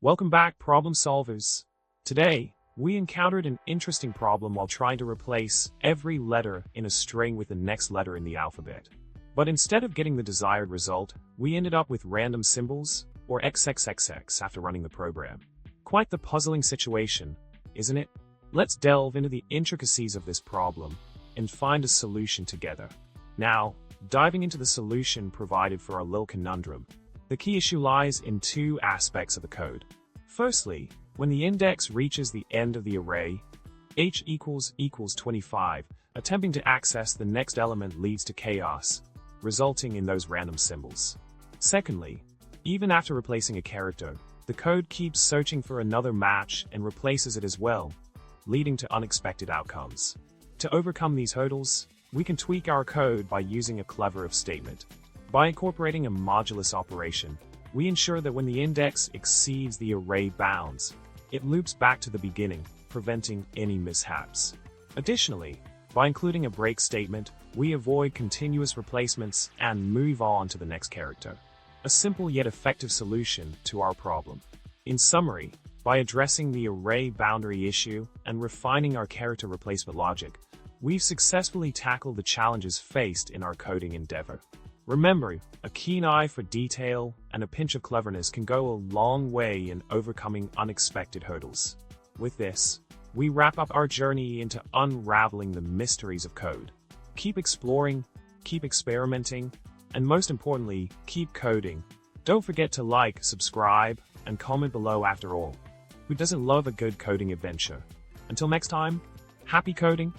Welcome back, problem solvers. Today, we encountered an interesting problem while trying to replace every letter in a string with the next letter in the alphabet. But instead of getting the desired result, we ended up with random symbols, or XXXX, after running the program. Quite the puzzling situation, isn't it? Let's delve into the intricacies of this problem and find a solution together. Now, diving into the solution provided for our little conundrum, the key issue lies in two aspects of the code. Firstly, when the index reaches the end of the array, h equals 25, attempting to access the next element leads to chaos, resulting in those random symbols. Secondly, even after replacing a character, the code keeps searching for another match and replaces it as well, leading to unexpected outcomes. To overcome these hurdles, we can tweak our code by using a clever if statement. By incorporating a modulus operation, we ensure that when the index exceeds the array bounds, it loops back to the beginning, preventing any mishaps. Additionally, by including a break statement, we avoid continuous replacements and move on to the next character. A simple yet effective solution to our problem. In summary, by addressing the array boundary issue and refining our character replacement logic, we've successfully tackled the challenges faced in our coding endeavor. Remember, a keen eye for detail and a pinch of cleverness can go a long way in overcoming unexpected hurdles. With this, we wrap up our journey into unraveling the mysteries of code. Keep exploring, keep experimenting, and most importantly, keep coding. Don't forget to like, subscribe, and comment below. After all, who doesn't love a good coding adventure? Until next time, happy coding!